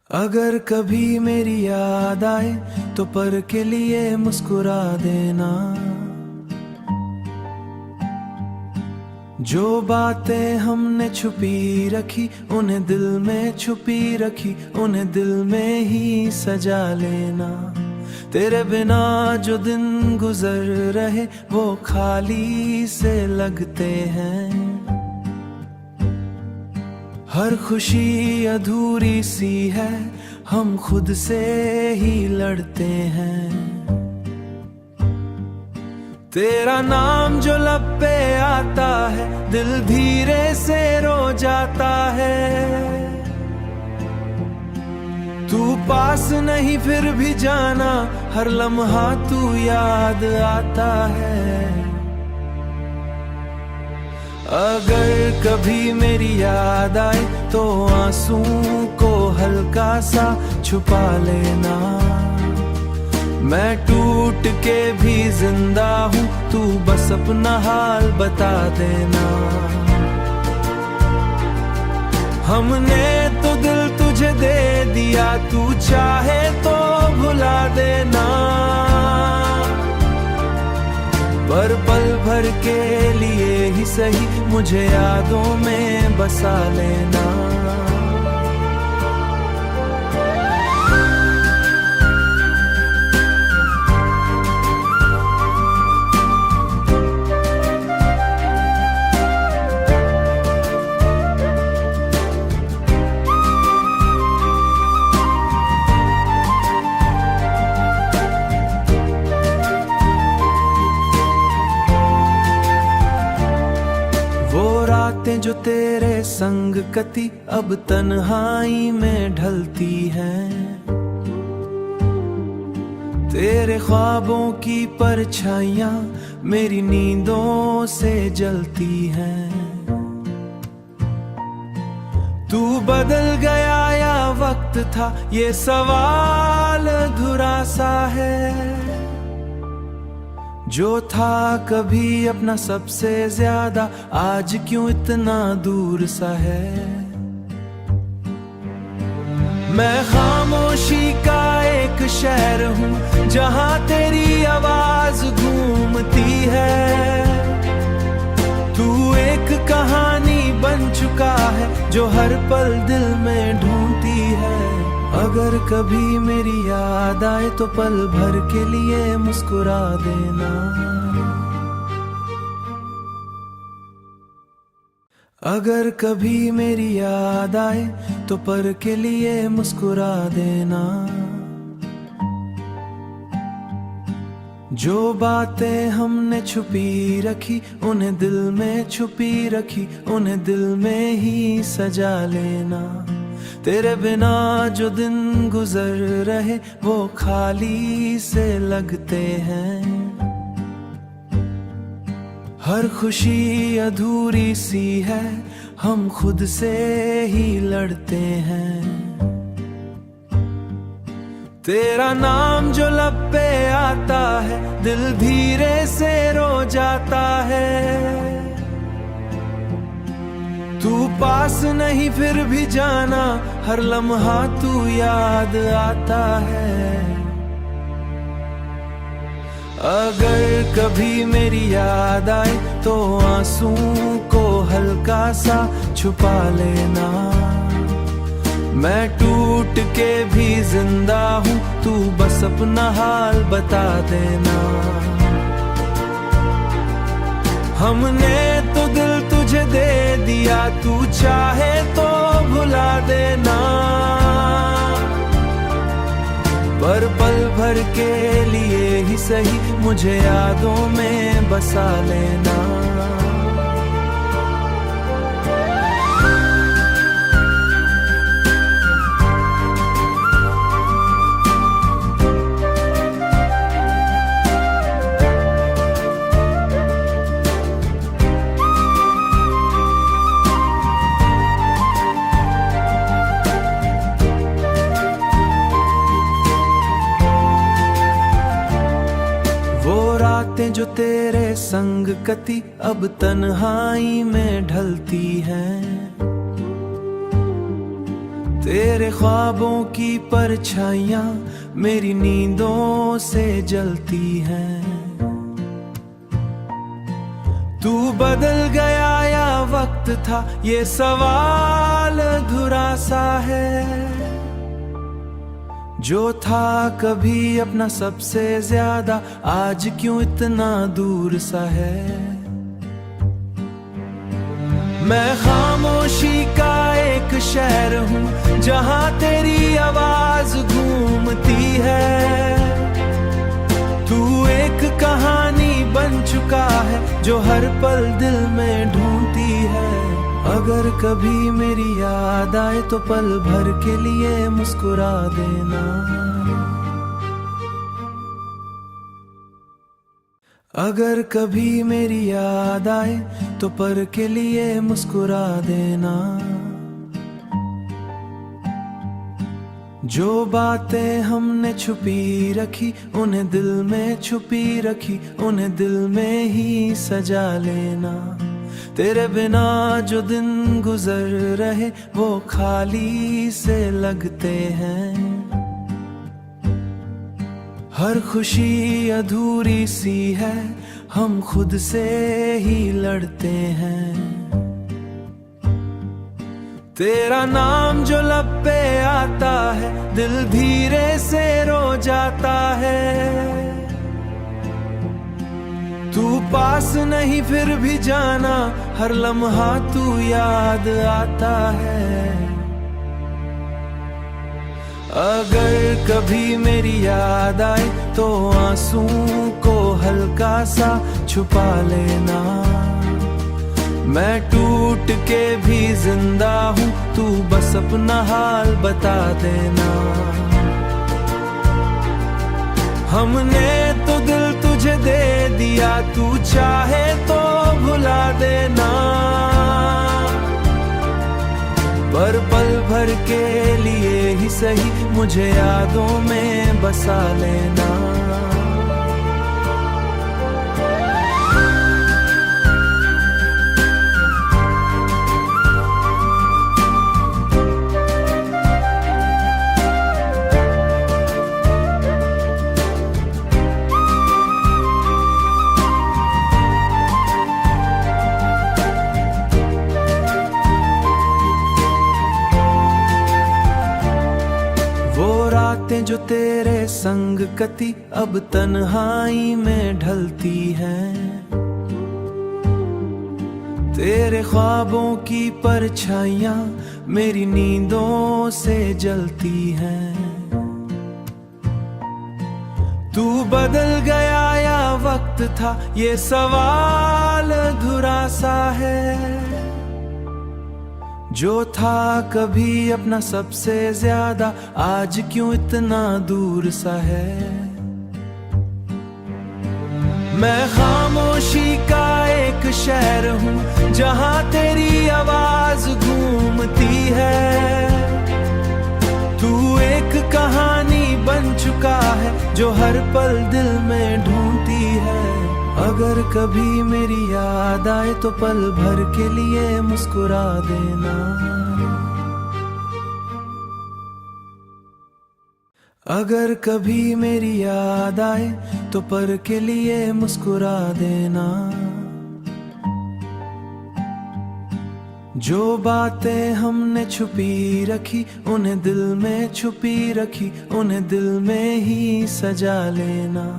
अगर कभी मेरी याद आए तो पल के लिए मुस्कुरा देना। जो बातें हमने छुपी रखी उन्हें दिल में छुपी रखी, उन्हें दिल में ही सजा लेना। तेरे बिना जो दिन गुजर रहे वो खाली से लगते हैं। हर खुशी अधूरी सी है, हम खुद से ही लड़ते हैं। तेरा नाम जो लब पे आता है दिल धीरे से रो जाता है। तू पास नहीं फिर भी जाना, हर लम्हा तू याद आता है। अगर कभी मेरी याद आए तो आंसू को हल्का सा छुपा लेना। मैं टूट के भी जिंदा हूँ, तू बस अपना हाल बता देना। हमने तो दिल तुझे दे दिया, तू चाहे तो भुला देना। पर पल भर के लिए ही सही मुझे यादों में बसा लेना। रातें जो तेरे संग कटी अब तन्हाई में ढलती हैं। तेरे ख्वाबों की परछाइयां मेरी नींदों से जलती हैं। तू बदल गया या वक्त था, ये सवाल अधूरा सा है। जो था कभी अपना सबसे ज्यादा, आज क्यों इतना दूर सा है। मैं खामोशी का एक शहर हूँ जहाँ तेरी आवाज गूंजती है। तू एक कहानी बन चुका है जो हर पल दिल में ढूंढती है। अगर कभी मेरी याद आए तो पल भर के लिए मुस्कुरा देना। अगर कभी मेरी याद आए तो पल के लिए मुस्कुरा देना। जो बातें हमने छुपी रखी उन्हें दिल में छुपी रखी, उन्हें दिल में ही सजा लेना। तेरे बिना जो दिन गुजर रहे वो खाली से लगते हैं। हर खुशी अधूरी सी है, हम खुद से ही लड़ते हैं। तेरा नाम जो लब पे आता है दिल धीरे से रो जाता है। तू पास नहीं फिर भी जाना, हर लम्हा तू याद आता है। अगर कभी मेरी याद आए तो आंसू को हल्का सा छुपा लेना। मैं टूट के भी जिंदा हूँ, तू बस अपना हाल बता देना। हमने तो दिल तुझे दे दिया, तू चाहे तो भुला देना। पर पल भर के लिए ही सही मुझे यादों में बसा लेना। रातें जो तेरे संग कटी अब तन्हाई में ढलती हैं। तेरे ख्वाबों की परछाइयां मेरी नींदों से जलती हैं। तू बदल गया या वक्त था, ये सवाल अधूरा सा है। जो था कभी अपना सबसे ज्यादा, आज क्यों इतना दूर सा है। मैं खामोशी का एक शहर हूँ जहाँ तेरी आवाज गूंजती है। तू एक कहानी बन चुका है जो हर पल दिल में ढूंढती है। अगर कभी मेरी याद आए तो पल भर के लिए मुस्कुरा देना। अगर कभी मेरी याद आए तो पल के लिए मुस्कुरा देना। जो बातें हमने छुपी रखी, उन्हें दिल में छुपी रखी, उन्हें दिल में ही सजा लेना। तेरे बिना जो दिन गुजर रहे वो खाली से लगते हैं। हर खुशी अधूरी सी है, हम खुद से ही लड़ते हैं। तेरा नाम जो लब पे आता है, दिल धीरे से रो जाता है। तू पास नहीं फिर भी जाना, हर लम्हा तू याद आता है। अगर कभी मेरी याद आए तो आंसू को हल्का सा छुपा लेना। मैं टूट के भी जिंदा हूँ, तू बस अपना हाल बता देना। हमने तो दिल तुझे दे दिया, तू चाहे तो भुला देना। पर पल भर के लिए ही सही मुझे यादों में बसा लेना। बातें जो तेरे संग कती अब तन्हाई में ढलती हैं। तेरे ख्वाबों की परछाइयां मेरी नींदों से जलती हैं। तू बदल गया या वक्त था, ये सवाल अधूरा सा है। जो था कभी अपना सबसे ज्यादा, आज क्यों इतना दूर सा है। मैं खामोशी का एक शहर हूँ जहाँ तेरी आवाज गूंजती है। तू एक कहानी बन चुका है जो हर पल दिल में ढूंढती है। अगर कभी मेरी याद आए तो पल भर के लिए मुस्कुरा देना। अगर कभी मेरी याद आए तो पल के लिए मुस्कुरा देना। जो बातें हमने छुपी रखी, उन्हें दिल में छुपी रखी, उन्हें दिल में ही सजा लेना।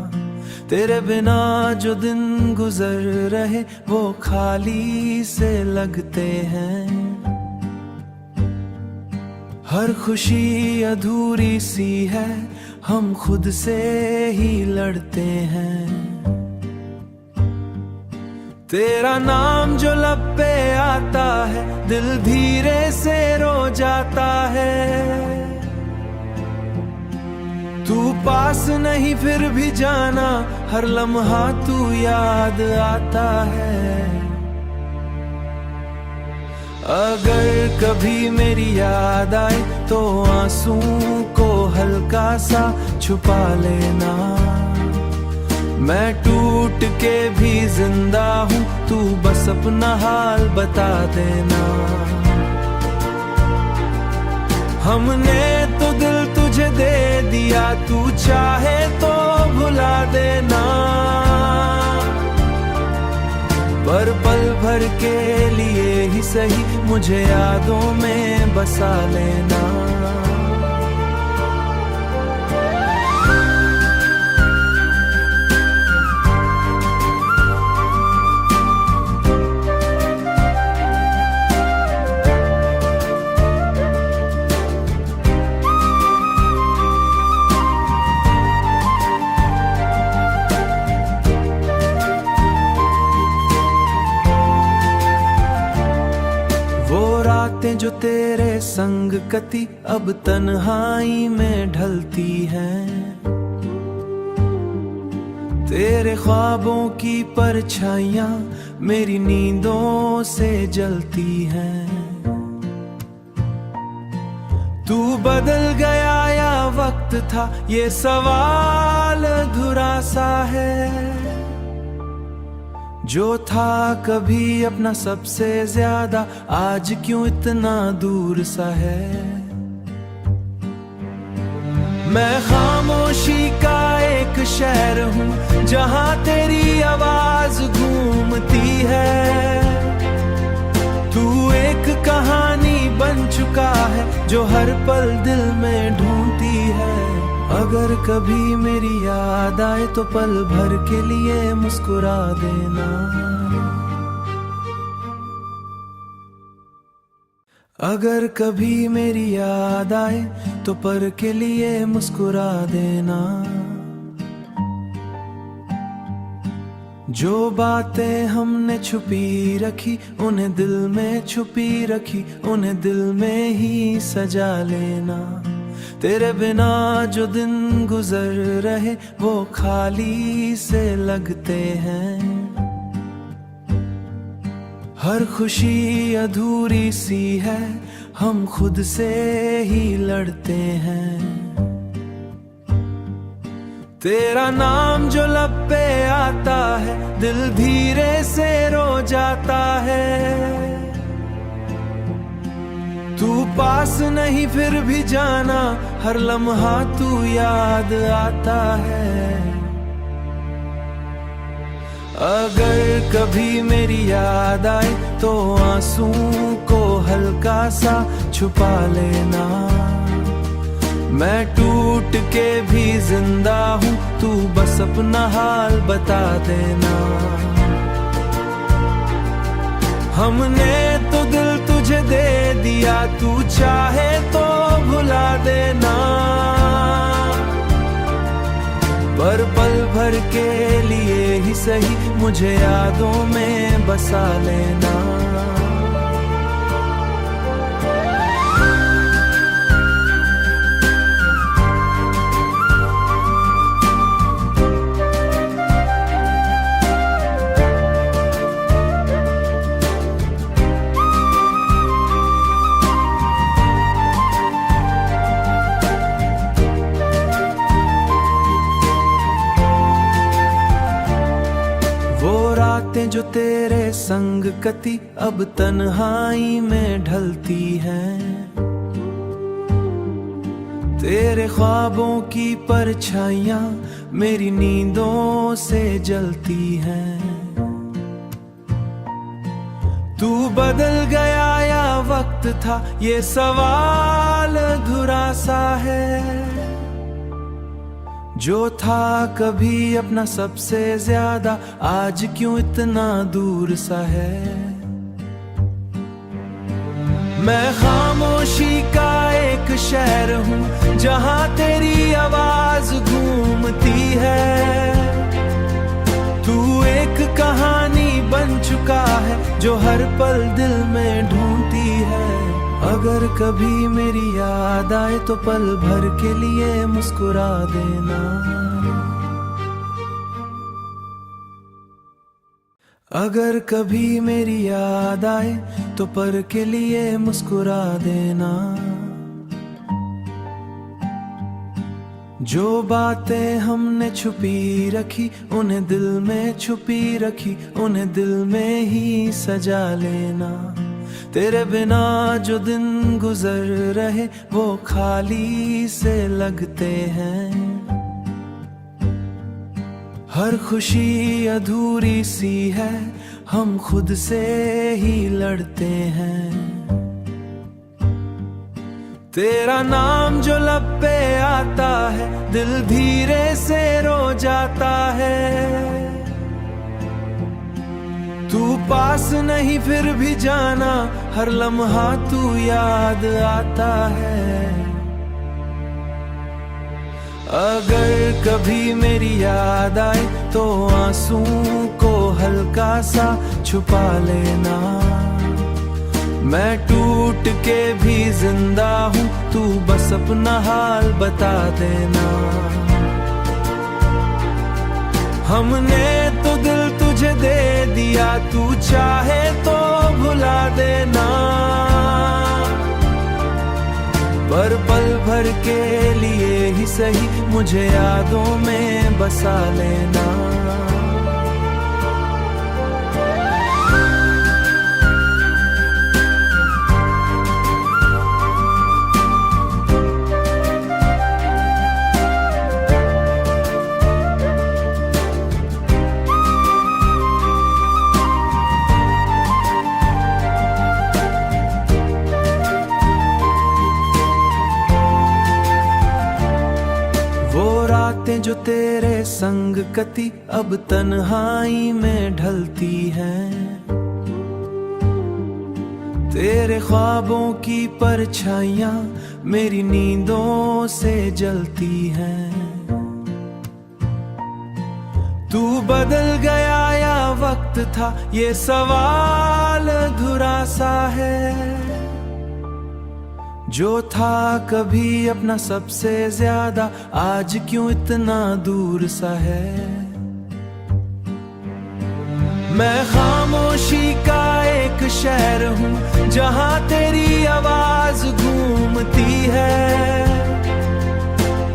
तेरे बिना जो दिन गुजर रहे वो खाली से लगते हैं। हर खुशी अधूरी सी है, हम खुद से ही लड़ते हैं। तेरा नाम जो लब पे आता है, दिल धीरे से रो जाता है। तू पास नहीं फिर भी जाना, हर लम्हा तू याद आता है। अगर कभी मेरी याद आए तो आंसू को हल्का सा छुपा लेना। मैं टूट के भी जिंदा हूँ, तू बस अपना हाल बता देना। हमने तो दिल तुझे दे दिया, तू चाहे तो भुला देना, पर पल भर के लिए ही सही मुझे यादों में बसा लेना। रातें जो तेरे संग कटी अब तन्हाई में ढलती हैं, तेरे ख्वाबों की परछाइयां मेरी नींदों से जलती हैं। तू बदल गया या वक्त था, ये सवाल अधूरा सा है। जो था कभी अपना सबसे ज्यादा, आज क्यों इतना दूर सा है। मैं खामोशी का एक शहर हूँ, जहाँ तेरी आवाज गूंजती है। तू एक कहानी बन चुका है, जो हर पल दिल में ढूंढती है। अगर कभी मेरी याद आए तो पल भर के लिए मुस्कुरा देना। अगर कभी मेरी याद आए तो पल के लिए मुस्कुरा देना। जो बातें हमने छुपी रखी, उन्हें दिल में छुपी रखी, उन्हें दिल में ही सजा लेना। तेरे बिना जो दिन गुजर रहे वो खाली से लगते हैं। हर खुशी अधूरी सी है, हम खुद से ही लड़ते हैं। तेरा नाम जो लब पे आता है, दिल धीरे से रो जाता है। तू पास नहीं फिर भी जाना, हर लम्हा तू याद आता है। अगर कभी मेरी याद आए तो आंसू को हल्का सा छुपा लेना। मैं टूट के भी जिंदा हूँ, तू बस अपना हाल बता देना। हमने तो दिल तुझे दे दिया, तू चाहे तो भुला देना, पर पल भर के लिए ही सही मुझे यादों में बसा लेना। रातें जो तेरे संग कटी अब तन्हाई में ढलती हैं। तेरे ख्वाबों की परछाइयां मेरी नींदों से जलती हैं। तू बदल गया या वक्त था, ये सवाल अधूरा सा है। जो था कभी अपना सबसे ज्यादा, आज क्यों इतना दूर सा है। मैं खामोशी का एक शहर हूँ, जहाँ तेरी आवाज गूंजती है। तू एक कहानी बन चुका है, जो हर पल दिल में ढूंढती है। अगर कभी मेरी याद आए तो पल भर के लिए मुस्कुरा देना। अगर कभी मेरी याद आए तो पल के लिए मुस्कुरा देना। जो बातें हमने छुपी रखी, उन्हें दिल में छुपी रखी, उन्हें दिल में ही सजा लेना। तेरे बिना जो दिन गुजर रहे वो खाली से लगते हैं। हर खुशी अधूरी सी है, हम खुद से ही लड़ते हैं। तेरा नाम जो लब पे आता है, दिल धीरे से रो जाता है। तू पास नहीं फिर भी जाना, हर लम्हा तू याद आता है। अगर कभी मेरी याद आए तो आंसू को हल्का सा छुपा लेना। मैं टूट के भी जिंदा हूँ, तू बस अपना हाल बता देना। हमने तो दिल तुझे दे दिया, तू चाहे तो भुला देना। पर पल भर के लिए ही सही मुझे यादों में बसा लेना। रातें जो तेरे संग कटी अब तन्हाई में ढलती हैं। तेरे ख्वाबों की परछाइयां मेरी नींदों से जलती हैं। तू बदल गया या वक्त था, ये सवाल अधूरा सा है। जो था कभी अपना सबसे ज्यादा, आज क्यों इतना दूर सा है। मैं खामोशी का एक शहर हूँ, जहाँ तेरी आवाज गूंजती है।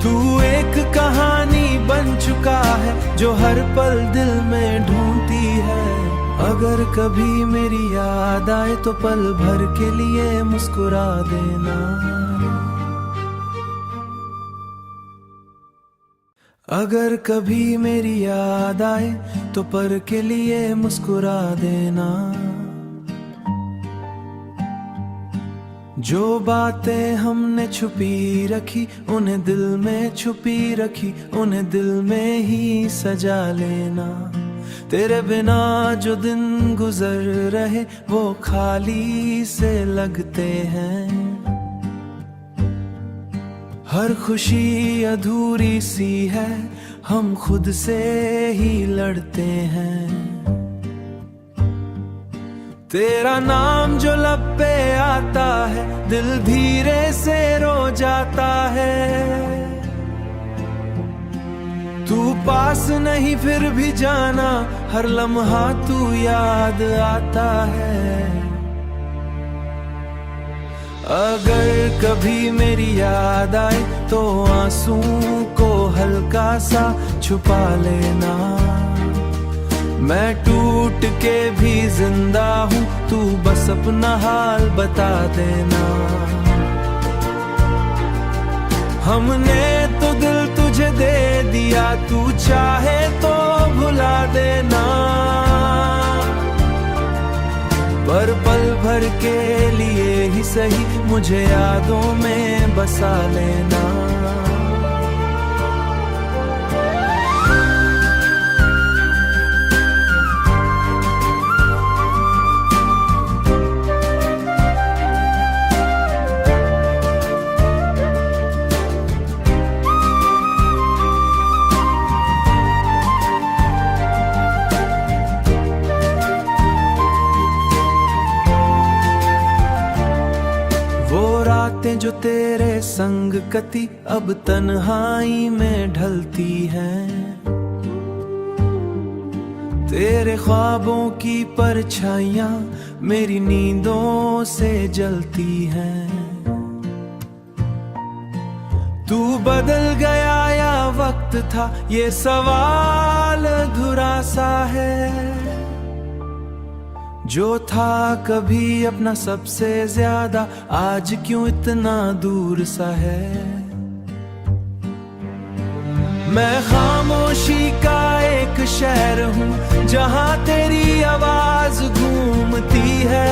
तू एक कहानी बन चुका है, जो हर पल दिल में ढूंढती है। अगर कभी मेरी याद आए तो पल भर के लिए मुस्कुरा देना। अगर कभी मेरी याद आए तो पल के लिए मुस्कुरा देना। जो बातें हमने छुपी रखी, उन्हें दिल में छुपी रखी, उन्हें दिल में ही सजा लेना। तेरे बिना जो दिन गुजर रहे वो खाली से लगते हैं। हर खुशी अधूरी सी है, हम खुद से ही लड़ते हैं। तेरा नाम जो लब पे आता है, दिल धीरे से रो जाता है। तू पास नहीं फिर भी जाना, हर लम्हा तू याद आता है। अगर कभी मेरी याद आए तो आंसू को हल्का सा छुपा लेना। मैं टूट के भी जिंदा हूँ, तू बस अपना हाल बता देना। हमने तो दिल तुझे दे दिया, तू चाहे तो भुला देना। पर पल भर के लिए ही सही मुझे यादों में बसा लेना। रातें जो तेरे संग कटी अब तन्हाई में ढलती हैं। तेरे ख्वाबों की परछाइयां मेरी नींदों से जलती हैं। तू बदल गया या वक्त था, ये सवाल अधूरा सा है। जो था कभी अपना सबसे ज्यादा, आज क्यों इतना दूर सा है। मैं खामोशी का एक शहर हूँ जहाँ तेरी आवाज गूंजती है।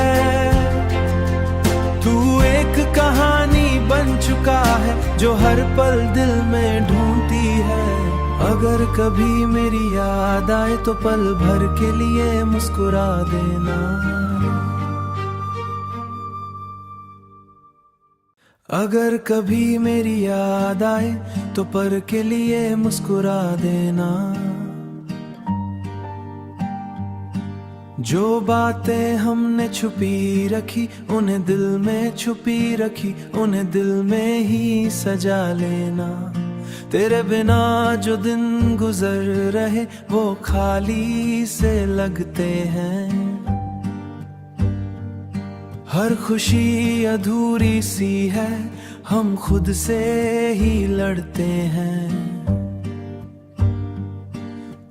तू एक कहानी बन चुका है जो हर पल दिल में ढूंढती है। अगर कभी मेरी याद आए तो पल भर के लिए मुस्कुरा देना। अगर कभी मेरी याद आए तो पल के लिए मुस्कुरा देना। जो बातें हमने छुपी रखी, उन्हें दिल में छुपी रखी, उन्हें दिल में ही सजा लेना। तेरे बिना जो दिन गुजर रहे वो खाली से लगते हैं। हर खुशी अधूरी सी है, हम खुद से ही लड़ते हैं।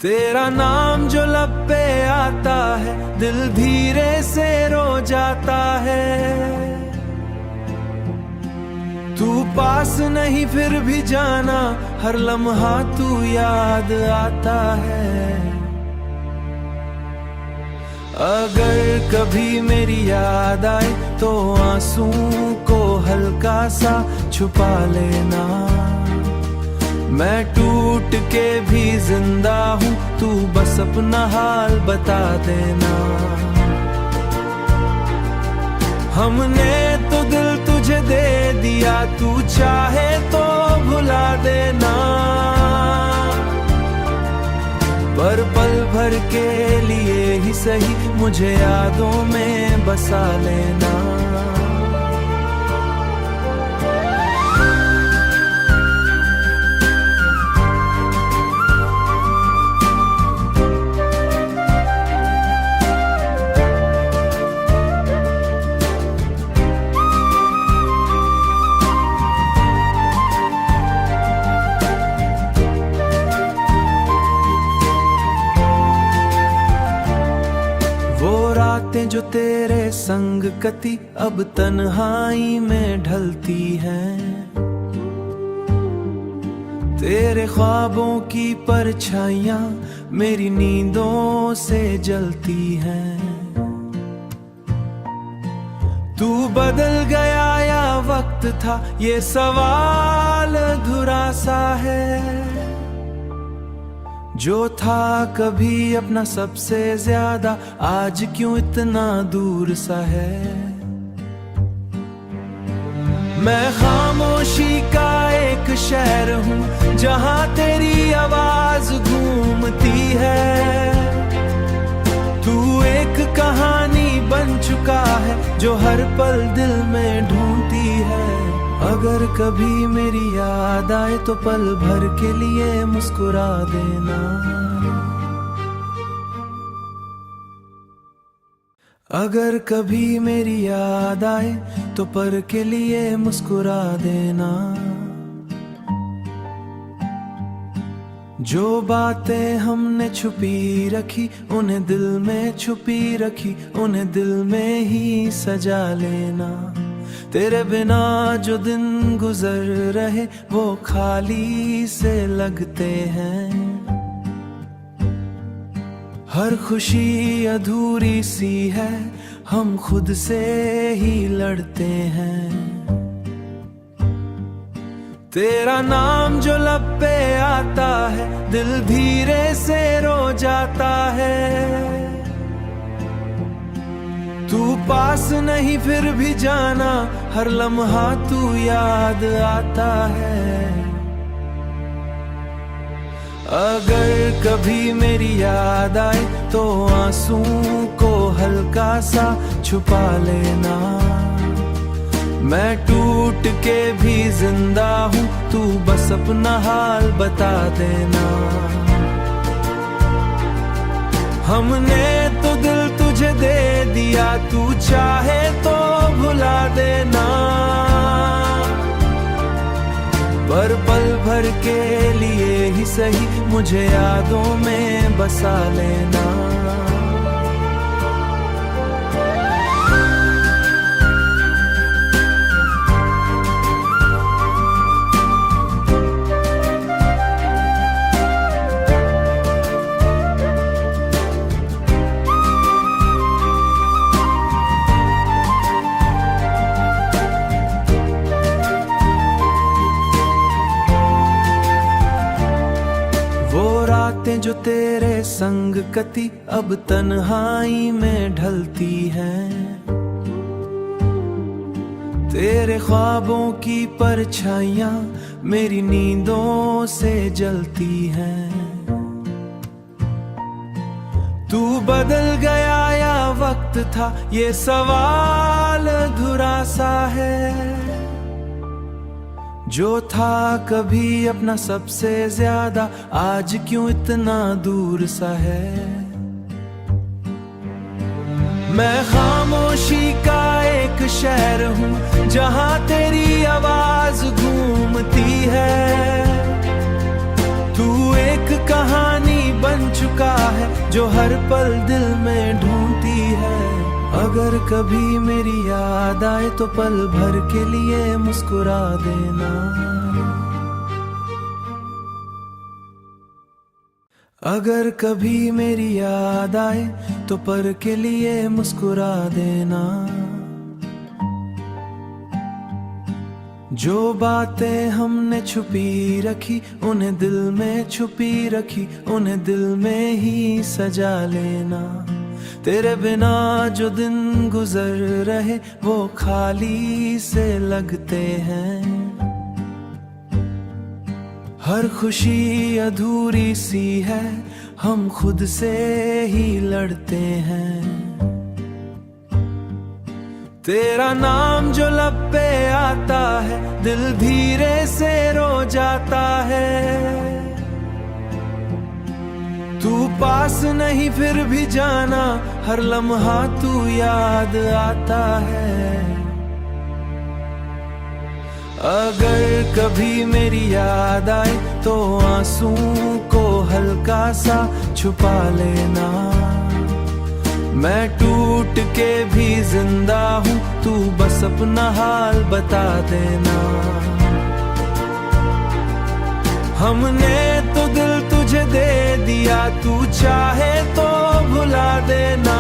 तेरा नाम जो लब पे आता है, दिल धीरे से रो जाता है। तू पास नहीं फिर भी जाना, हर लम्हा तू याद आता है। अगर कभी मेरी याद आए तो आंसू को हल्का सा छुपा लेना। मैं टूट के भी जिंदा हूँ, तू बस अपना हाल बता देना। हमने तो दिल तुझे दे दिया, तू चाहे तो भुला देना। पर पल भर के लिए ही सही मुझे यादों में बसा लेना। बातें जो तेरे संग कती अब तन्हाई में ढलती हैं। तेरे ख्वाबों की परछाइयां मेरी नींदों से जलती हैं। तू बदल गया या वक्त था, ये सवाल अधूरा सा है। जो था कभी अपना सबसे ज्यादा, आज क्यों इतना दूर सा है। मैं खामोशी का एक शहर हूँ जहाँ तेरी आवाज गूंजती है। तू एक कहानी बन चुका है जो हर पल दिल में ढूंढती है। अगर कभी मेरी याद आए तो पल भर के लिए मुस्कुरा देना। अगर कभी मेरी याद आए तो पल के लिए मुस्कुरा देना। जो बातें हमने छुपी रखी, उन्हें दिल में छुपी रखी, उन्हें दिल में ही सजा लेना। तेरे बिना जो दिन गुजर रहे वो खाली से लगते हैं। हर खुशी अधूरी सी है, हम खुद से ही लड़ते हैं। तेरा नाम जो लब पे आता है, दिल धीरे से रो जाता है। तू पास नहीं फिर भी जाना, हर लम्हा तू याद आता है। अगर कभी मेरी याद आए तो आंसू को हल्का सा छुपा लेना। मैं टूट के भी जिंदा हूँ, तू बस अपना हाल बता देना। हमने तो दिल तुझे दे दिया, तू चाहे तो भुला देना। पर पल भर के लिए ही सही मुझे यादों में बसा लेना। रातें जो तेरे संग कटी अब तन्हाई में ढलती हैं, तेरे ख्वाबों की परछाइयां मेरी नींदों से जलती हैं। तू बदल गया या वक्त था, ये सवाल अधूरा सा है। जो था कभी अपना सबसे ज्यादा, आज क्यों इतना दूर सा है। मैं खामोशी का एक शहर हूँ जहाँ तेरी आवाज गूंजती है। तू एक कहानी बन चुका है जो हर पल दिल में ढूंढती है। अगर कभी मेरी याद आए तो पल भर के लिए मुस्कुरा देना। अगर कभी मेरी याद आए तो पल के लिए मुस्कुरा देना। जो बातें हमने छुपी रखी, उन्हें दिल में छुपी रखी, उन्हें दिल में ही सजा लेना। तेरे बिना जो दिन गुजर रहे वो खाली से लगते हैं। हर खुशी अधूरी सी है, हम खुद से ही लड़ते हैं। तेरा नाम जो लब पे आता है, दिल धीरे से रो जाता है। तू पास नहीं फिर भी जाना, हर लम्हा तू याद आता है। अगर कभी मेरी याद आए तो आंसू को हल्का सा छुपा लेना। मैं टूट के भी जिंदा हूँ, तू बस अपना हाल बता देना। हमने तो दिल तुझे दे दिया, तू चाहे तो भुला देना।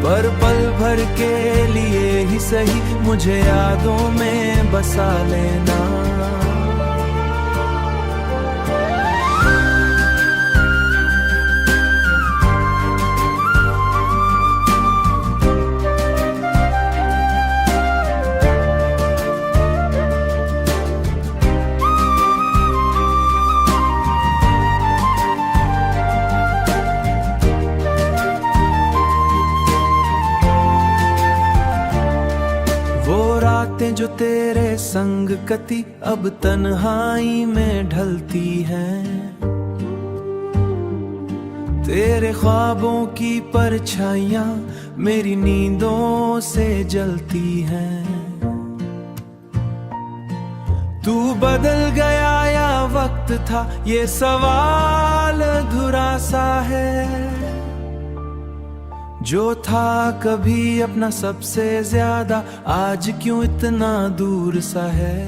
पर पल भर के लिए ही सही मुझे यादों में बसा लेना। रातें जो तेरे संग कटी अब तन्हाई में ढलती हैं, तेरे ख्वाबों की परछाइयां मेरी नींदों से जलती हैं। तू बदल गया या वक्त था, ये सवाल अधूरा सा है। जो था कभी अपना सबसे ज्यादा, आज क्यों इतना दूर सा है।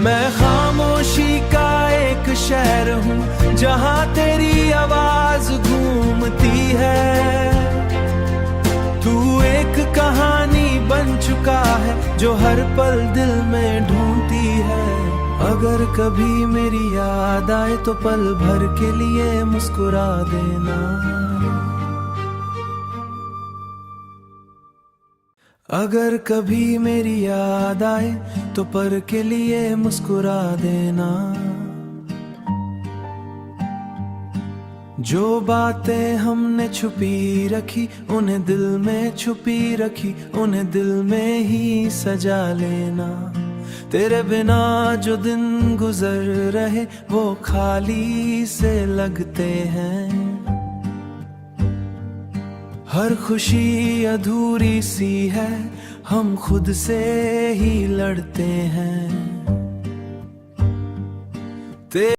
मैं खामोशी का एक शहर हूँ जहाँ तेरी आवाज गूंजती है। तू एक कहानी बन चुका है जो हर पल दिल में ढूंढती है। अगर कभी मेरी याद आए तो पल भर के लिए मुस्कुरा देना। अगर कभी मेरी याद आए तो पल के लिए मुस्कुरा देना। जो बातें हमने छुपी रखी, उन्हें दिल में छुपी रखी, उन्हें दिल में ही सजा लेना। तेरे बिना जो दिन गुजर रहे वो खाली से लगते हैं। हर खुशी अधूरी सी है, हम खुद से ही लड़ते हैं।